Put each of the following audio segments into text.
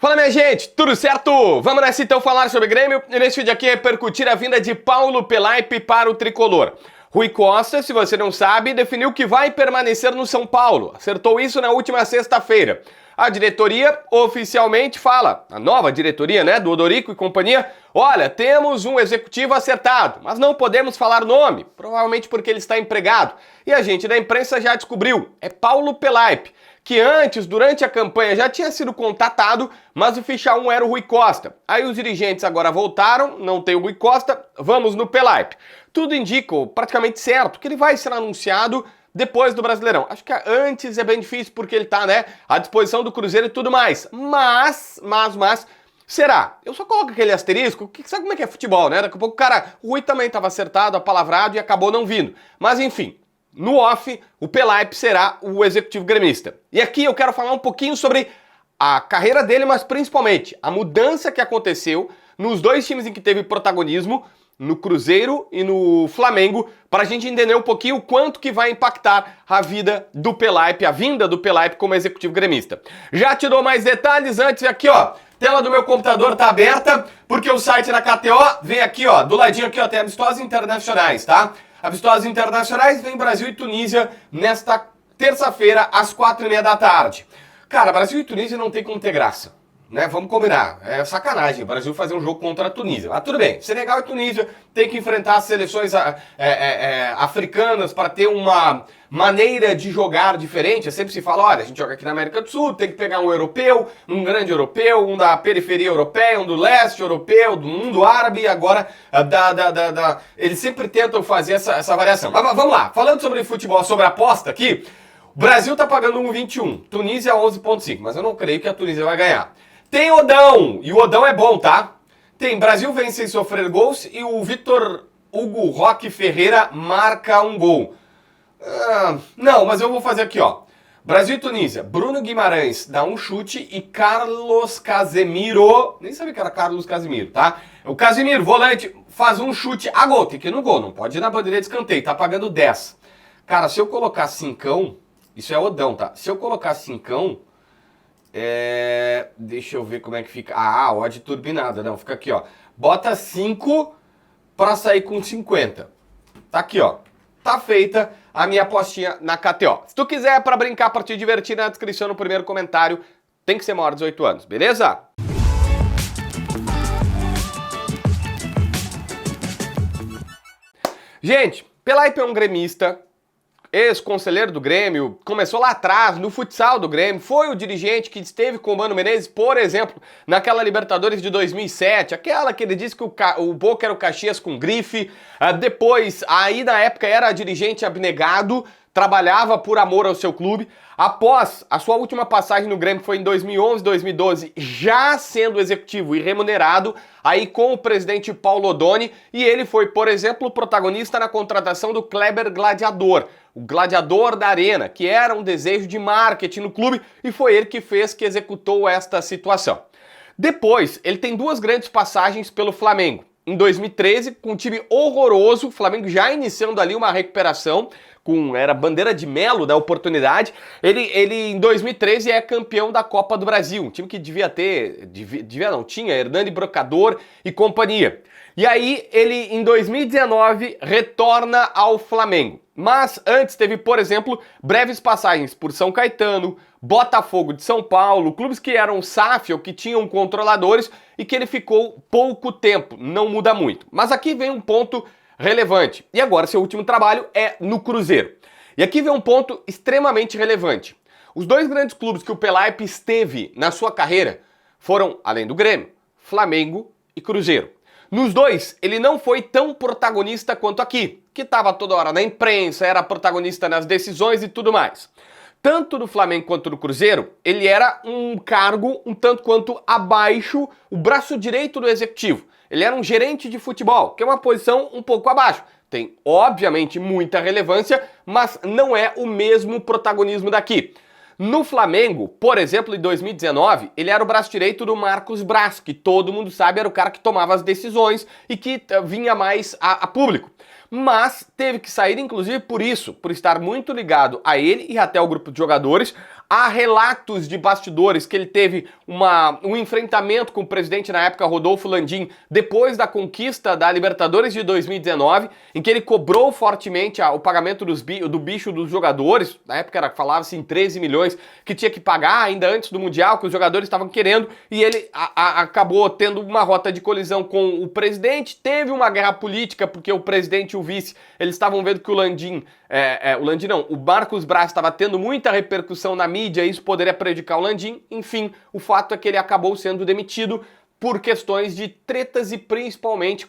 Fala, minha gente, tudo certo? Vamos nessa então falar sobre Grêmio e nesse vídeo aqui repercutir a vinda de Paulo Pelaip para o Tricolor. Rui Costa, se você não sabe, definiu que vai permanecer no São Paulo. Acertou isso na última sexta-feira. A diretoria oficialmente fala, a nova diretoria, né, do Odorico e companhia, olha, temos um executivo acertado, mas não podemos falar nome, provavelmente porque ele está empregado. E a gente da imprensa já descobriu, é Paulo Pelaip, que antes, durante a campanha, já tinha sido contatado, mas o ficha 1 era o Rui Costa. Aí os dirigentes agora voltaram, não tem o Rui Costa, vamos no Pelaip. Tudo indica, praticamente certo, que ele vai ser anunciado depois do Brasileirão. Acho que antes é bem difícil porque ele tá, né, à disposição do Cruzeiro e tudo mais. Mas, será? Eu só coloco aquele asterisco, que sabe como é que é futebol, né? Daqui a pouco o Rui também estava acertado, apalavrado e acabou não vindo. Mas enfim, no off, o Pelaip será o executivo gremista. E aqui eu quero falar um pouquinho sobre a carreira dele, mas principalmente a mudança que aconteceu nos dois times em que teve protagonismo, no Cruzeiro e no Flamengo, para a gente entender um pouquinho o quanto que vai impactar a vida do Pelaip, a vinda do Pelaip como executivo gremista. Já te dou mais detalhes antes, aqui ó, tela do meu computador tá aberta, porque o site da KTO vem aqui ó, do ladinho aqui ó, tem amistosos internacionais, tá? Amistosos internacionais vem Brasil e Tunísia nesta terça-feira às 4h30 da tarde. Cara, Brasil e Tunísia não tem como ter graça. Né, vamos combinar, é sacanagem o Brasil fazer um jogo contra a Tunísia. Mas tudo bem, Senegal e Tunísia tem que enfrentar as seleções africanas para ter uma maneira de jogar diferente. Sempre se fala, olha, a gente joga aqui na América do Sul, tem que pegar um europeu, um grande europeu, um da periferia europeia, um do leste europeu, do mundo árabe, agora eles sempre tentam fazer essa variação. Mas vamos lá, falando sobre futebol, sobre aposta aqui, o Brasil tá pagando 1,21, Tunísia 11,5, mas eu não creio que a Tunísia vai ganhar. Tem Odão, e o Odão é bom, tá? Tem Brasil vence sem sofrer gols e o Vitor Hugo Roque Ferreira marca um gol. Não, mas eu vou fazer aqui, ó. Brasil e Tunísia, Bruno Guimarães dá um chute e Carlos Casemiro, nem sabia que era Carlos Casemiro, tá? O Casemiro, volante, faz um chute a gol, tem que ir no gol, não pode ir na bandeira de escanteio, tá pagando 10. Cara, se eu colocar 5, isso é Odão, tá? Se eu colocar 5, deixa eu ver como é que fica. Odd turbinada, não, fica aqui, ó. Bota 5 pra sair com 50. Tá aqui, ó. Tá feita a minha apostinha na KTO. Se tu quiser pra brincar, pra te divertir, na descrição, no primeiro comentário, tem que ser maior de 18 anos, beleza? Gente, Pelaip é um gremista, ex-conselheiro do Grêmio, começou lá atrás, no futsal do Grêmio, foi o dirigente que esteve com o Mano Menezes, por exemplo, naquela Libertadores de 2007, aquela que ele disse que o Boca era o Caxias com grife, depois, aí na época era dirigente abnegado, trabalhava por amor ao seu clube. Após a sua última passagem no Grêmio, foi em 2011, 2012, já sendo executivo e remunerado, aí com o presidente Paulo Odoni, e ele foi, por exemplo, o protagonista na contratação do Kleber Gladiador, o gladiador da arena, que era um desejo de marketing no clube, e foi ele que executou esta situação. Depois, ele tem duas grandes passagens pelo Flamengo. Em 2013, com um time horroroso, o Flamengo já iniciando ali uma recuperação, era bandeira de melo da oportunidade, ele em 2013 é campeão da Copa do Brasil, um time que tinha Hernani Brocador e companhia. E aí ele em 2019 retorna ao Flamengo. Mas antes teve, por exemplo, breves passagens por São Caetano, Botafogo de São Paulo, clubes que eram SAF ou que tinham controladores e que ele ficou pouco tempo, não muda muito. Mas aqui vem um ponto relevante. E agora seu último trabalho é no Cruzeiro. E aqui vem um ponto extremamente relevante. Os dois grandes clubes que o Pelaip esteve na sua carreira foram, além do Grêmio, Flamengo e Cruzeiro. Nos dois, ele não foi tão protagonista quanto aqui, que estava toda hora na imprensa, era protagonista nas decisões e tudo mais. Tanto no Flamengo quanto no Cruzeiro, ele era um cargo um tanto quanto abaixo, o braço direito do executivo. Ele era um gerente de futebol, que é uma posição um pouco abaixo. Tem, obviamente, muita relevância, mas não é o mesmo protagonismo daqui. No Flamengo, por exemplo, em 2019, ele era o braço direito do Marcos Braz, que todo mundo sabe era o cara que tomava as decisões e que vinha mais a público. Mas teve que sair, inclusive, por isso, por estar muito ligado a ele e até ao grupo de jogadores, Há relatos de bastidores que ele teve um enfrentamento com o presidente na época, Rodolfo Landim, depois da conquista da Libertadores de 2019, em que ele cobrou fortemente o pagamento do bicho dos jogadores. Na época falava-se em 13 milhões que tinha que pagar ainda antes do Mundial, que os jogadores estavam querendo, e ele acabou tendo uma rota de colisão com o presidente. Teve uma guerra política, porque o presidente e o vice, eles estavam vendo que o Marcos Braz estava tendo muita repercussão na mídia, e isso poderia prejudicar o Landim. Enfim, o fato é que ele acabou sendo demitido por questões de tretas e principalmente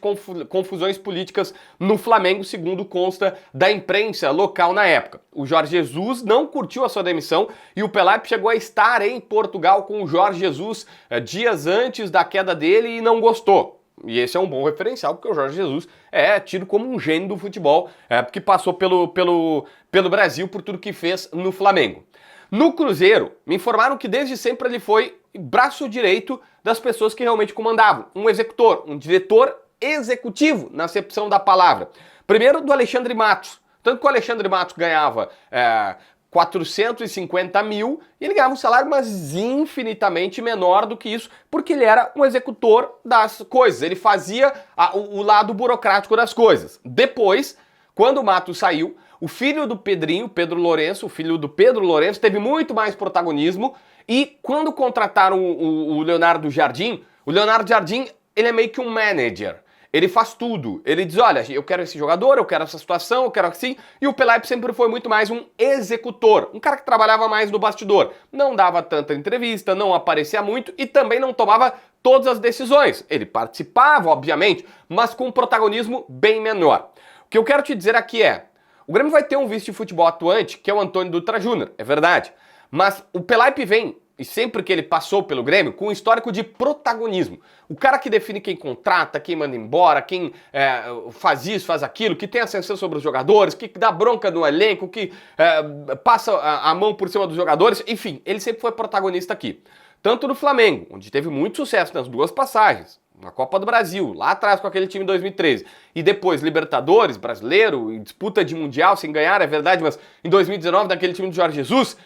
confusões políticas no Flamengo, segundo consta da imprensa local na época. O Jorge Jesus não curtiu a sua demissão e o Pelaip chegou a estar em Portugal com o Jorge Jesus dias antes da queda dele e não gostou. E esse é um bom referencial, porque o Jorge Jesus é tido como um gênio do futebol, porque passou pelo Brasil por tudo que fez no Flamengo. No Cruzeiro, me informaram que desde sempre ele foi braço direito das pessoas que realmente comandavam, um executor, um diretor executivo, na acepção da palavra. Primeiro do Alexandre Matos, tanto que o Alexandre Matos ganhava 450 mil e ele ganhava um salário mas infinitamente menor do que isso, porque ele era um executor das coisas, ele fazia o lado burocrático das coisas. Depois, quando o Matos saiu, o filho do Pedrinho, Pedro Lourenço, o filho do Pedro Lourenço, teve muito mais protagonismo. E quando contrataram o Leonardo Jardim, ele é meio que um manager. Ele faz tudo. Ele diz, olha, eu quero esse jogador, eu quero essa situação, eu quero assim. E o Pelaip sempre foi muito mais um executor, um cara que trabalhava mais no bastidor. Não dava tanta entrevista, não aparecia muito e também não tomava todas as decisões. Ele participava, obviamente, mas com um protagonismo bem menor. O que eu quero te dizer aqui é, o Grêmio vai ter um vice de futebol atuante, que é o Antônio Dutra Júnior, é verdade. Mas o Pelaip vem, e sempre que ele passou pelo Grêmio, com um histórico de protagonismo. O cara que define quem contrata, quem manda embora, quem faz isso, faz aquilo, que tem ascensão sobre os jogadores, que dá bronca no elenco, que passa a mão por cima dos jogadores. Enfim, ele sempre foi protagonista aqui. Tanto no Flamengo, onde teve muito sucesso nas duas passagens, na Copa do Brasil, lá atrás com aquele time em 2013, e depois Libertadores, Brasileiro, e disputa de Mundial sem ganhar, é verdade, mas em 2019 naquele time do Jorge Jesus.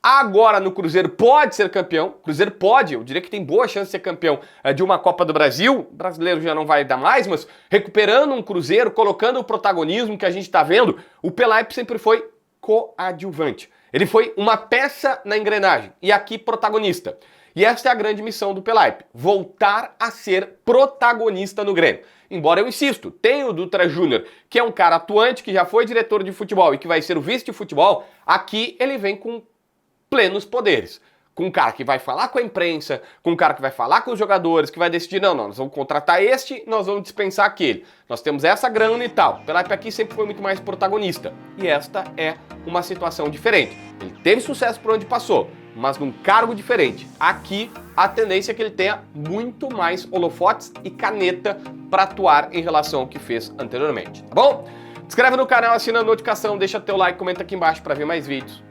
Agora no Cruzeiro pode ser campeão, Cruzeiro pode, eu diria que tem boa chance de ser campeão de uma Copa do Brasil, brasileiro já não vai dar mais, mas recuperando um Cruzeiro, colocando o protagonismo que a gente está vendo, o Pelaip sempre foi coadjuvante. Ele foi uma peça na engrenagem, e aqui protagonista. E essa é a grande missão do Pelaip, voltar a ser protagonista no Grêmio. Embora eu insisto, tem o Dutra Júnior, que é um cara atuante, que já foi diretor de futebol e que vai ser o vice de futebol, aqui ele vem com plenos poderes. Com um cara que vai falar com a imprensa, com um cara que vai falar com os jogadores, que vai decidir, não, nós vamos contratar este, nós vamos dispensar aquele. Nós temos essa grana e tal. O Pelaip aqui sempre foi muito mais protagonista. E esta é uma situação diferente. Ele teve sucesso por onde passou, mas num cargo diferente. Aqui, a tendência é que ele tenha muito mais holofotes e caneta para atuar em relação ao que fez anteriormente, tá bom? Se inscreve no canal, assina a notificação, deixa teu like, comenta aqui embaixo para ver mais vídeos.